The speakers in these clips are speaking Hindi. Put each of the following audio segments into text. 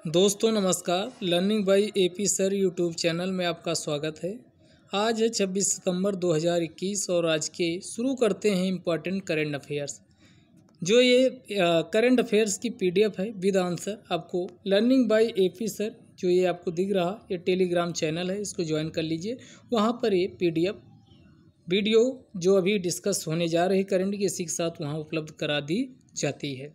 दोस्तों नमस्कार। Learning by AP sir YouTube channel में आपका स्वागत है। आज है 26 सितंबर 2021 और आज के शुरू करते हैं इम्पॉर्टेंट करंट अफेयर्स। जो ये करंट अफेयर्स की पीडीएफ है विद आंसर, आपको लर्निंग बाय एपी सर जो ये आपको दिख रहा ये टेलीग्राम चैनल है, इसको ज्वाइन कर लीजिए। वहाँ पर ये पीडीएफ वीडियो जो अभी डिस्कस होने जा रही करंट की, इसी के साथ वहाँ उपलब्ध करा दी जाती है।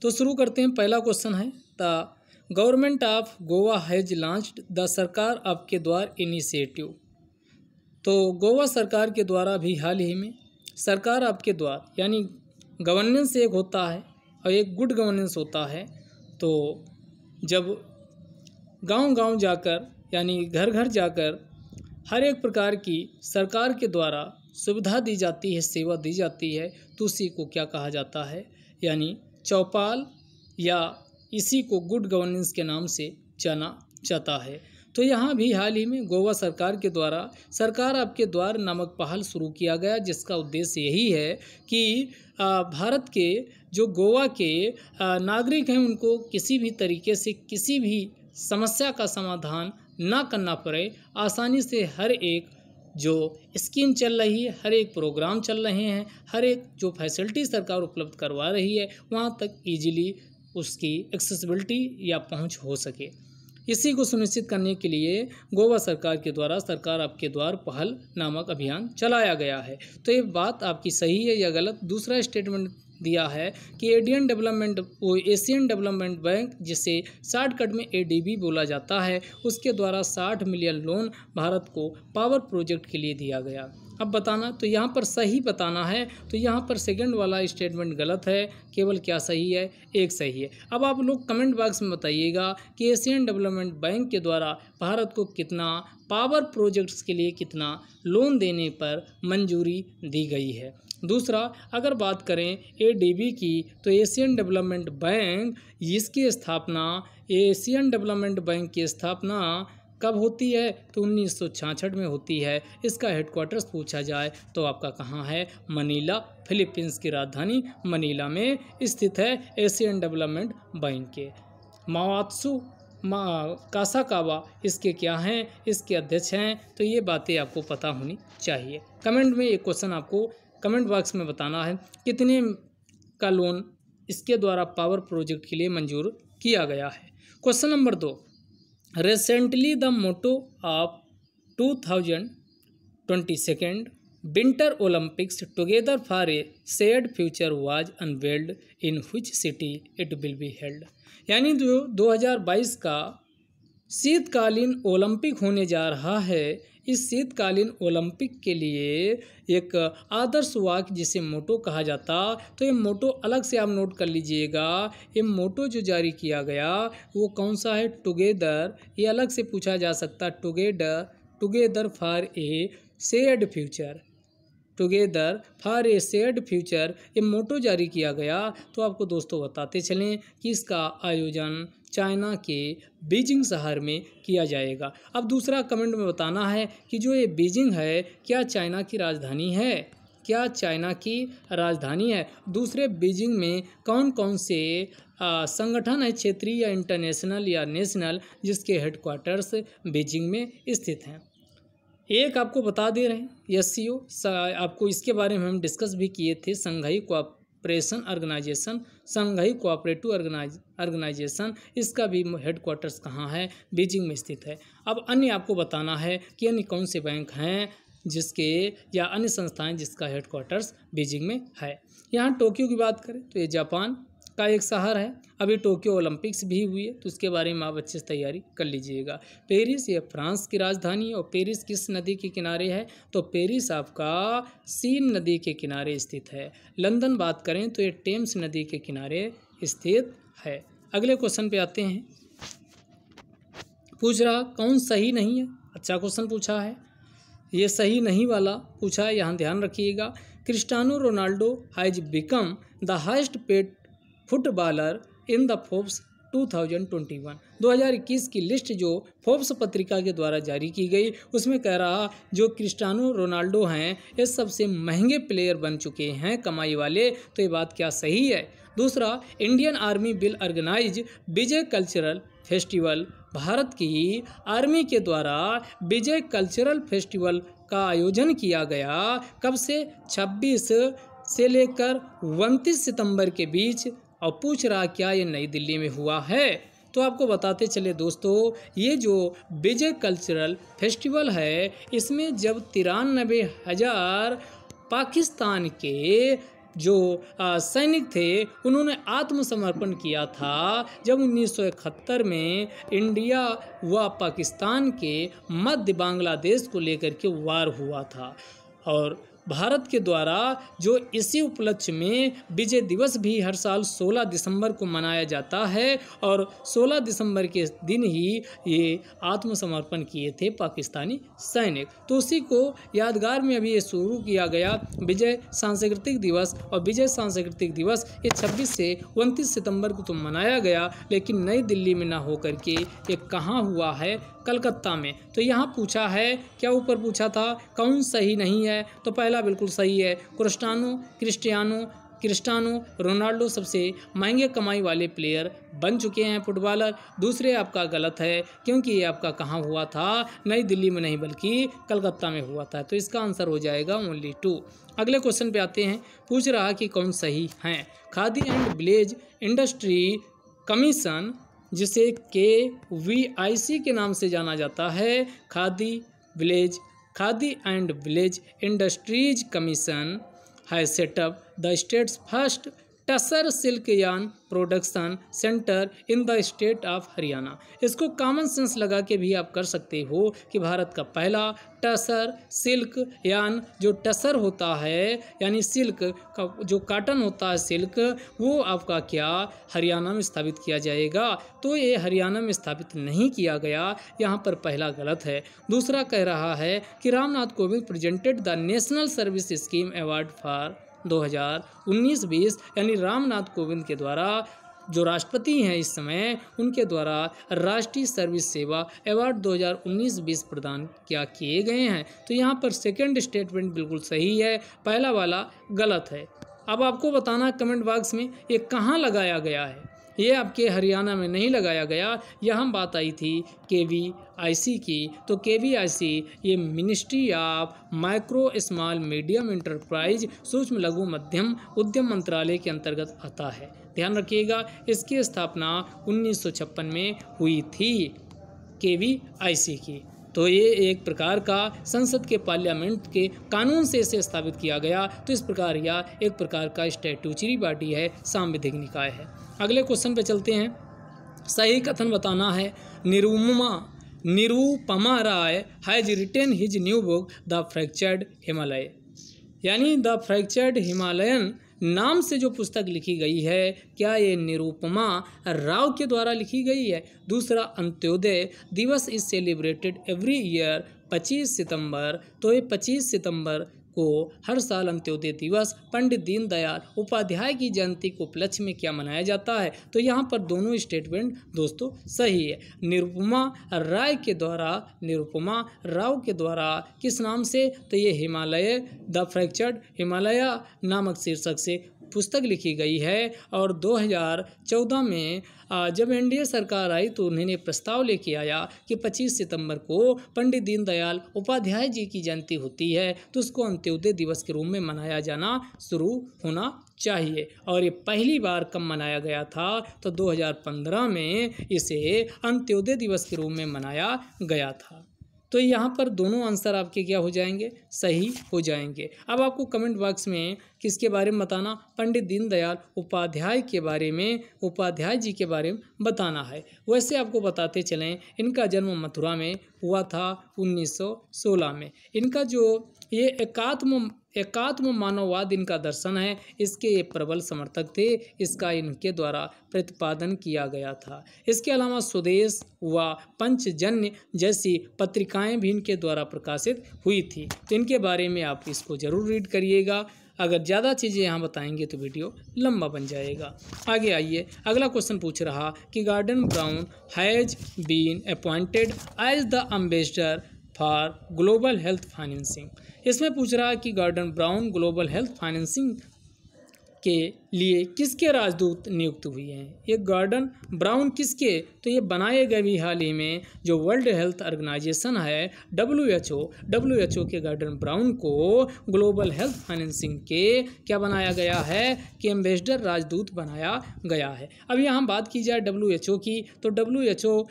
तो शुरू करते हैं। पहला क्वेश्चन है, the government of Goa has launched the सरकार आपके द्वार इनिशिएटिव। तो गोवा सरकार के द्वारा भी हाल ही में सरकार आपके द्वार यानी गवर्नेंस एक होता है और एक गुड गवर्नेंस होता है। तो जब गांव-गांव जाकर यानी घर घर जाकर हर एक प्रकार की सरकार के द्वारा सुविधा दी जाती है, सेवा दी जाती है, तो उसी को क्या कहा जाता है, यानी चौपाल या इसी को गुड गवर्नेंस के नाम से जाना जाता है। तो यहाँ भी हाल ही में गोवा सरकार के द्वारा सरकार आपके द्वार नामक पहल शुरू किया गया, जिसका उद्देश्य यही है कि भारत के जो गोवा के नागरिक हैं उनको किसी भी तरीके से किसी भी समस्या का समाधान ना करना पड़े। आसानी से हर एक जो स्कीम चल रही है, हर एक प्रोग्राम चल रहे हैं, हर एक जो फैसिलिटी सरकार उपलब्ध करवा रही है, वहाँ तक इजीली उसकी एक्सेसिबिलिटी या पहुँच हो सके। इसी को सुनिश्चित करने के लिए गोवा सरकार के द्वारा सरकार आपके द्वार पहल नामक अभियान चलाया गया है। तो ये बात आपकी सही है या गलत? दूसरा स्टेटमेंट दिया है कि एशियन डेवलपमेंट बैंक, जिसे शॉर्टकट में एडीबी बोला जाता है, उसके द्वारा 60 मिलियन लोन भारत को पावर प्रोजेक्ट के लिए दिया गया। अब बताना, तो यहाँ पर सही बताना है। तो यहाँ पर सेकंड वाला स्टेटमेंट गलत है, केवल क्या सही है? एक सही है। अब आप लोग कमेंट बॉक्स में बताइएगा कि एशियन डेवलपमेंट बैंक के द्वारा भारत को कितना पावर प्रोजेक्ट्स के लिए कितना लोन देने पर मंजूरी दी गई है। दूसरा, अगर बात करें एडीबी की, तो Asian development bank Asian development bank की स्थापना कब होती है? तो 1966 में होती है। इसका हेडक्वार्टर्स पूछा जाए तो आपका कहाँ है? मनीला, फिलीपींस की राजधानी मनीला में स्थित है एशियन डेवलपमेंट बैंक के। मावात्सु कासाकावा इसके क्या हैं? इसके अध्यक्ष हैं। तो ये बातें आपको पता होनी चाहिए। कमेंट में एक क्वेश्चन आपको कमेंट बॉक्स में बताना है, कितने का लोन इसके द्वारा पावर प्रोजेक्ट के लिए मंजूर किया गया है। Question number 2, recently the motto of 2022 winter Olympics together for a shared future was unveiled in which city it will be held. यानी जो 2022 का शीतकालीन ओलंपिक होने जा रहा है, इस शीतकालीन ओलंपिक के लिए एक आदर्श वाक्य जिसे मोटो कहा जाता, तो ये मोटो अलग से आप नोट कर लीजिएगा। ये मोटो जो जारी किया गया वो कौन सा है? टुगेदर। ये अलग से पूछा जा सकता, together for a shared future, together for a shared future, ये मोटो जारी किया गया। तो आपको दोस्तों बताते चलें कि इसका आयोजन चाइना के बीजिंग शहर में किया जाएगा। अब दूसरा कमेंट में बताना है कि जो ये बीजिंग है क्या चाइना की राजधानी है? क्या चाइना की राजधानी है? दूसरे बीजिंग में कौन कौन से संगठन है, क्षेत्रीय या इंटरनेशनल या नेशनल, जिसके हेडक्वार्टर्स बीजिंग में स्थित हैं? एक आपको बता दे रहे हैं, SCO, आपको इसके बारे में हम डिस्कस भी किए थे। संघाई कोऑपरेटिव ऑर्गेनाइजेशन, इसका भी हेडक्वार्टर्स कहाँ है? बीजिंग में स्थित है। अब अन्य आपको बताना है कि अन्य कौन से बैंक हैं जिसके या अन्य संस्थाएं जिसका हेडक्वार्टर्स बीजिंग में है। यहाँ टोक्यो की बात करें तो ये जापान का एक शहर है। अभी टोक्यो ओलंपिक्स भी हुई है, तो उसके बारे में आप अच्छे से तैयारी कर लीजिएगा। पेरिस, ये फ्रांस की राजधानी है। और पेरिस किस नदी के किनारे है? तो पेरिस आपका सीन नदी के किनारे स्थित है। लंदन बात करें तो ये टेम्स नदी के किनारे स्थित है। अगले क्वेश्चन पे आते हैं। पूछ रहा कौन सही नहीं है? अच्छा क्वेश्चन पूछा है, ये सही नहीं वाला पूछा है, यहाँ ध्यान रखिएगा। Cristiano Ronaldo has become the highest paid footballer in the Forbes 2021 की लिस्ट जो फोर्ब्स पत्रिका के द्वारा जारी की गई, उसमें कह रहा जो क्रिस्टियानो रोनाल्डो हैं ये सबसे महंगे प्लेयर बन चुके हैं कमाई वाले। तो ये बात क्या सही है? दूसरा, Indian army will organise Vijay cultural festival Bharat की आर्मी के द्वारा विजय कल्चरल फेस्टिवल का आयोजन किया गया। कब से? 26 से लेकर 29 सितंबर के बीच। और पूछ रहा क्या ये नई दिल्ली में हुआ है? तो आपको बताते चले दोस्तों, ये जो विजय कल्चरल फेस्टिवल है, इसमें जब 93,000 पाकिस्तान के जो सैनिक थे उन्होंने आत्मसमर्पण किया था, जब 1971 में इंडिया व पाकिस्तान के मध्य बांग्लादेश को लेकर के वार हुआ था। और भारत के द्वारा जो इसी उपलक्ष्य में विजय दिवस भी हर साल 16 दिसंबर को मनाया जाता है, और 16 दिसंबर के दिन ही ये आत्मसमर्पण किए थे पाकिस्तानी सैनिक। तो उसी को यादगार में अभी ये शुरू किया गया विजय सांस्कृतिक दिवस। और विजय सांस्कृतिक दिवस ये 26 से 29 सितंबर को तो मनाया गया, लेकिन नई दिल्ली में ना होकर के ये कहाँ हुआ है? कलकत्ता में। तो यहाँ पूछा है, क्या ऊपर पूछा था कौन सही नहीं है? तो पहला बिल्कुल सही है, क्रिस्टियानो रोनाल्डो सबसे महंगे कमाई वाले प्लेयर बन चुके हैं, फुटबॉलर। दूसरे आपका गलत है, क्योंकि ये आपका कहाँ हुआ था? नई दिल्ली में नहीं बल्कि कलकत्ता में हुआ था। तो इसका आंसर हो जाएगा ओनली 2। अगले क्वेश्चन पे आते हैं। पूछ रहा कि कौन सही हैं? Khadi and village industry commission, जिसे KVIC के नाम से जाना जाता है, khadi and village industries commission has set up the state's first tussar silk yarn production centre in the state of Haryana. इसको कॉमन सेंस लगा के भी आप कर सकते हो कि भारत का पहला टसर सिल्क यार्न, जो टसर होता है यानी सिल्क का जो काटन होता है सिल्क, वो आपका क्या हरियाणा में स्थापित किया जाएगा। तो ये हरियाणा में स्थापित नहीं किया गया, यहाँ पर पहला गलत है। दूसरा कह रहा है कि Ramnath Kovind presented the national service scheme award for 2019-20, यानी रामनाथ कोविंद के द्वारा जो राष्ट्रपति हैं इस समय, उनके द्वारा राष्ट्रीय सर्विस सेवा अवार्ड 2019-20 प्रदान किए गए हैं। तो यहाँ पर सेकंड स्टेटमेंट बिल्कुल सही है, पहला वाला गलत है। अब आपको बताना कमेंट बॉक्स में ये कहाँ लगाया गया है। ये आपके हरियाणा में नहीं लगाया गया। यहाँ बात आई थी KVIC की, तो KVIC ये ministry of micro small medium enterprise सूक्ष्म लघु मध्यम उद्यम मंत्रालय के अंतर्गत आता है। ध्यान रखिएगा, इसकी स्थापना 1956 में हुई थी KVIC की। तो ये एक प्रकार का संसद के पार्लियामेंट के कानून से इसे स्थापित किया गया। तो इस प्रकार यह एक प्रकार का स्टैट्यूटरी बॉडी है, सांविधिक निकाय है। अगले क्वेश्चन पे चलते हैं। सही कथन बताना है। Nirupama Roy has written his new book the fractured Himalaya, यानी द फ्रैक्चर्ड हिमालयन नाम से जो पुस्तक लिखी गई है, क्या ये निरुपमा राव के द्वारा लिखी गई है? दूसरा, अंत्योदय दिवस इज सेलिब्रेटेड एवरी ईयर 25 सितंबर। तो ये 25 सितंबर को हर साल अंत्योदय दिवस पंडित दीनदयाल उपाध्याय की जयंती को उपलक्ष्य में क्या मनाया जाता है? तो यहाँ पर दोनों स्टेटमेंट दोस्तों सही है। निरुपमा राव के द्वारा किस नाम से? तो ये हिमालय द फ्रैक्चर्ड हिमालय नामक शीर्षक से पुस्तक लिखी गई है। और 2014 में जब NDA सरकार आई तो उन्होंने प्रस्ताव लेके आया कि 25 सितंबर को पंडित दीनदयाल उपाध्याय जी की जयंती होती है, तो उसको अंत्योदय दिवस के रूप में मनाया जाना शुरू होना चाहिए। और ये पहली बार कब मनाया गया था? तो 2015 में इसे अंत्योदय दिवस के रूप में मनाया गया था। तो यहाँ पर दोनों आंसर आपके क्या हो जाएंगे? सही हो जाएंगे। अब आपको कमेंट बॉक्स में किसके बारे में बताना? पंडित दीनदयाल उपाध्याय के बारे में, उपाध्याय जी के बारे में बताना है। वैसे आपको बताते चलें, इनका जन्म मथुरा में हुआ था 1916 में। इनका जो ये एकात्म मानववाद इनका दर्शन है, इसके ये प्रबल समर्थक थे। इसका इनके द्वारा प्रतिपादन किया गया था। इसके अलावा स्वदेश व पंचजन्य जैसी पत्रिकाएं भी इनके द्वारा प्रकाशित हुई थी। तो इनके बारे में आप इसको जरूर रीड करिएगा। अगर ज़्यादा चीज़ें यहाँ बताएंगे तो वीडियो लंबा बन जाएगा। आगे आइए, अगला क्वेश्चन पूछ रहा कि Gordon Brown has been appointed as the ambassador for global health financing. इसमें पूछ रहा है कि Gordon Brown global health financing के लिए किसके राजदूत नियुक्त हुए हैं? ये गॉर्डन ब्राउन किसके? तो ये बनाए गए भी हाल ही में जो वर्ल्ड हेल्थ ऑर्गेनाइजेशन है WHO के गॉर्डन ब्राउन को ग्लोबल हेल्थ फाइनेंसिंग के क्या बनाया गया है कि एम्बेसडर राजदूत बनाया गया है। अब यहाँ बात की जाए WHO की, तो WHO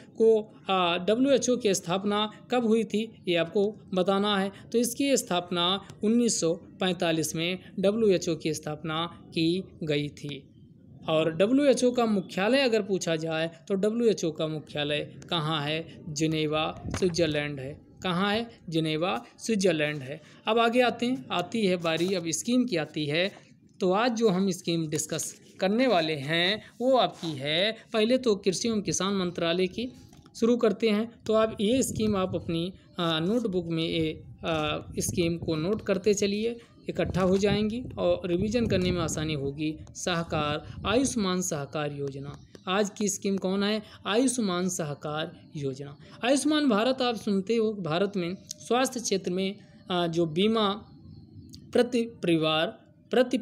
की स्थापना कब हुई थी ये आपको बताना है। तो इसकी स्थापना 1945 में WHO की स्थापना की गई थी। और WHO का मुख्यालय अगर पूछा जाए तो WHO का मुख्यालय कहाँ है? जिनेवा, स्विट्जरलैंड है। कहाँ है? जिनेवा, स्विट्जरलैंड है। अब आगे आती है बारी अब स्कीम की आती है। तो आज जो हम स्कीम डिस्कस करने वाले हैं वो आपकी है, पहले तो कृषि एवं किसान मंत्रालय की शुरू करते हैं। तो आप ये स्कीम आप अपनी नोटबुक में ये स्कीम को नोट करते चलिए, इकट्ठा हो जाएंगी और रिवीजन करने में आसानी होगी। आयुष्मान सहकार योजना आज की स्कीम कौन है? आयुष्मान सहकार योजना। आयुष्मान भारत आप सुनते हो, भारत में स्वास्थ्य क्षेत्र में जो बीमा प्रति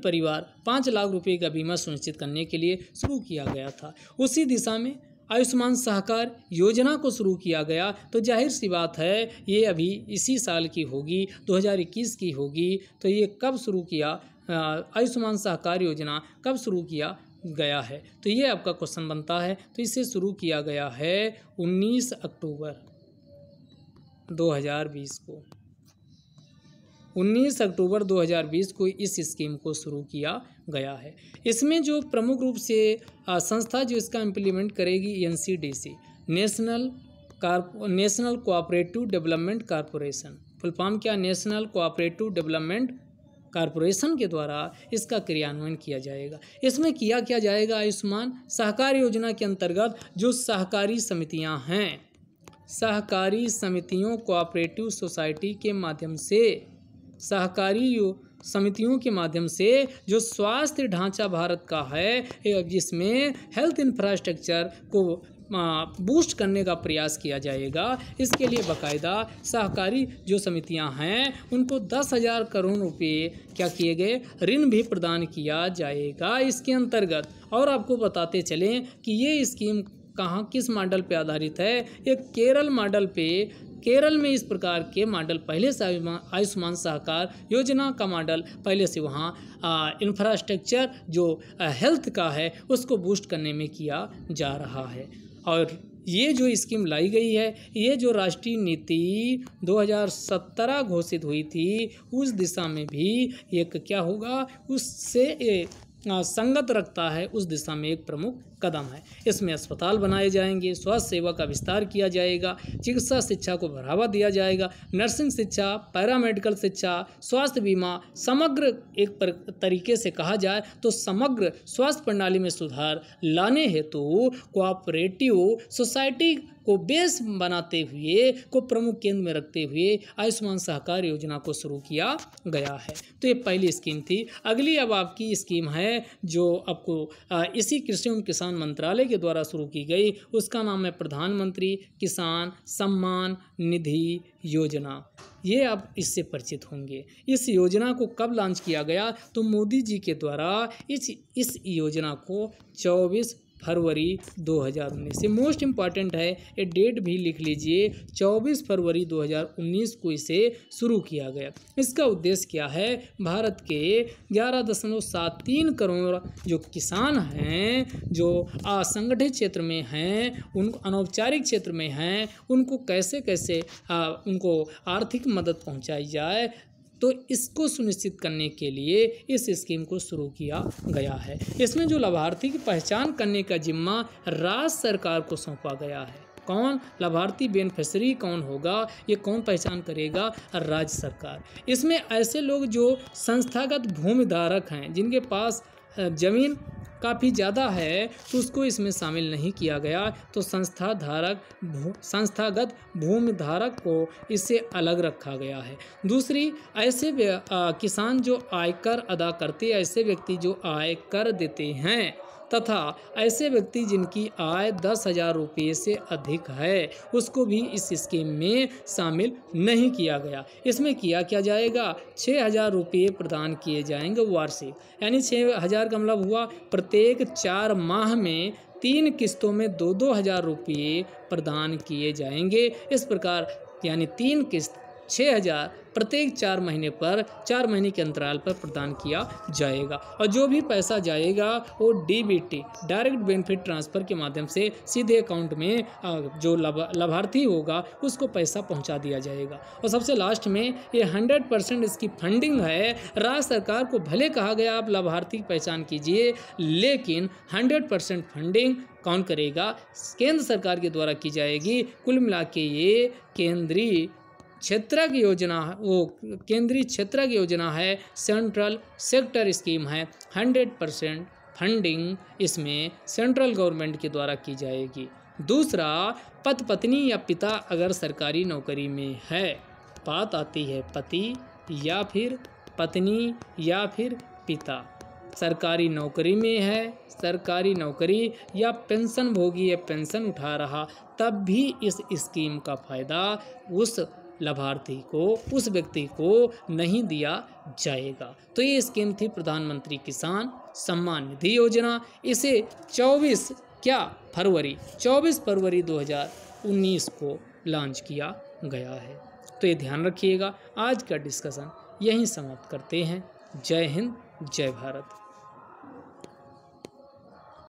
परिवार 5 लाख रुपए का बीमा सुनिश्चित करने के लिए शुरू किया गया था। उसी दिशा में आयुष्मान सहकार योजना को शुरू किया गया। तो जाहिर सी बात है ये अभी इसी साल की होगी, 2021 की होगी। तो ये कब शुरू किया, आयुष्मान सहकार योजना कब शुरू किया गया है? तो ये आपका क्वेश्चन बनता है। तो इसे शुरू किया गया है 19 अक्टूबर 2020 को। 19 अक्टूबर 2020 को इस स्कीम को शुरू किया गया है। इसमें जो प्रमुख रूप से संस्था जो इसका इम्प्लीमेंट करेगी NCDC, national cooperative development corporation. Full form क्या? नेशनल कोऑपरेटिव डेवलपमेंट कॉरपोरेशन के द्वारा इसका क्रियान्वयन किया जाएगा। इसमें किया क्या जाएगा? आयुष्मान सहकार योजना के अंतर्गत जो सहकारी समितियां हैं, सहकारी समितियों कोऑपरेटिव सोसाइटी के माध्यम से, सहकारी समितियों के माध्यम से जो स्वास्थ्य ढांचा भारत का है, जिसमें हेल्थ इंफ्रास्ट्रक्चर को बूस्ट करने का प्रयास किया जाएगा। इसके लिए बाकायदा सहकारी जो समितियां हैं उनको 10,000 करोड़ रुपए क्या किए गए? ऋण भी प्रदान किया जाएगा इसके अंतर्गत। और आपको बताते चलें कि ये स्कीम कहाँ किस मॉडल पे आधारित है? एक केरल मॉडल पे। केरल में इस प्रकार के मॉडल पहले से आयुष्मान सहकार योजना का मॉडल पहले से वहाँ इंफ्रास्ट्रक्चर जो हेल्थ का है उसको बूस्ट करने में किया जा रहा है। और ये जो स्कीम लाई गई है, ये जो राष्ट्रीय नीति 2017 घोषित हुई थी उस दिशा में भी एक क्या होगा, उससे संगत रखता है, उस दिशा में एक प्रमुख कदम है। इसमें अस्पताल बनाए जाएंगे, स्वास्थ्य सेवा का विस्तार किया जाएगा, चिकित्सा शिक्षा को बढ़ावा दिया जाएगा, नर्सिंग शिक्षा, पैरामेडिकल शिक्षा, स्वास्थ्य बीमा, समग्र एक तरीके से कहा जाए तो समग्र स्वास्थ्य प्रणाली में सुधार लाने हेतु कोऑपरेटिव सोसाइटी को बेस बनाते हुए, को प्रमुख केंद्र में रखते हुए आयुष्मान सहकार योजना को शुरू किया गया है। तो ये पहली स्कीम थी। अगली अब आपकी स्कीम है जो आपको इसी कृषि एवं किसान मंत्रालय के द्वारा शुरू की गई, उसका नाम है प्रधानमंत्री किसान सम्मान निधि योजना। ये आप इससे परिचित होंगे। इस योजना को कब लॉन्च किया गया? तो मोदी जी के द्वारा इस योजना को 24 फरवरी 2019 से, मोस्ट इम्पॉर्टेंट है ये डेट भी लिख लीजिए, 24 फरवरी 2019 को इसे शुरू किया गया। इसका उद्देश्य क्या है? भारत के 11.73 करोड़ जो किसान हैं, जो असंगठित क्षेत्र में हैं, उनको अनौपचारिक क्षेत्र में हैं, उनको कैसे उनको आर्थिक मदद पहुंचाई जाए, तो इसको सुनिश्चित करने के लिए इस स्कीम को शुरू किया गया है। इसमें जो लाभार्थी की पहचान करने का जिम्मा राज्य सरकार को सौंपा गया है। कौन लाभार्थी बेनिफिशियरी कौन होगा, ये कौन पहचान करेगा? राज्य सरकार। इसमें ऐसे लोग जो संस्थागत भूमि धारक हैं, जिनके पास जमीन काफ़ी ज़्यादा है, तो उसको इसमें शामिल नहीं किया गया। तो संस्थागत भूमि धारक को इससे अलग रखा गया है। दूसरी, ऐसे किसान जो आयकर अदा करते हैं, ऐसे व्यक्ति जो आयकर देते हैं, तथा ऐसे व्यक्ति जिनकी आय 10,000 रुपये से अधिक है उसको भी इस स्कीम में शामिल नहीं किया गया। इसमें क्या किया जाएगा, 6,000 रुपये प्रदान किए जाएंगे वार्षिक, यानी 6,000 का मतलब हुआ प्रत्येक 4 माह में 3 किस्तों में 2-2 हज़ार रुपये प्रदान किए जाएंगे। इस प्रकार यानी 3 किस्त 6,000 प्रत्येक 4 महीने पर 4 महीने के अंतराल पर प्रदान किया जाएगा। और जो भी पैसा जाएगा वो DBT डायरेक्ट बेनिफिट ट्रांसफ़र के माध्यम से सीधे अकाउंट में जो लाभार्थी होगा उसको पैसा पहुंचा दिया जाएगा। और सबसे लास्ट में ये 100% इसकी फंडिंग है। राज्य सरकार को भले कहा गया आप लाभार्थी की पहचान कीजिए, लेकिन 100% फंडिंग कौन करेगा, केंद्र सरकार के द्वारा की जाएगी। कुल मिला के ये केंद्रीय क्षेत्रक योजना, वो केंद्रीय क्षेत्रक योजना है, सेंट्रल सेक्टर स्कीम है। 100% फंडिंग इसमें सेंट्रल गवर्नमेंट के द्वारा की जाएगी। दूसरा, पति पत्नी या पिता अगर सरकारी नौकरी में है, बात आती है पति या फिर पत्नी या फिर पिता सरकारी नौकरी में है, सरकारी नौकरी या पेंशन भोगी या पेंशन उठा रहा, तब भी इस स्कीम का फायदा उस लाभार्थी को, उस व्यक्ति को नहीं दिया जाएगा। तो ये स्कीम थी प्रधानमंत्री किसान सम्मान निधि योजना। इसे 24 फरवरी 2019 को लॉन्च किया गया है। तो ये ध्यान रखिएगा। आज का डिस्कशन यहीं समाप्त करते हैं। जय हिंद, जय भारत।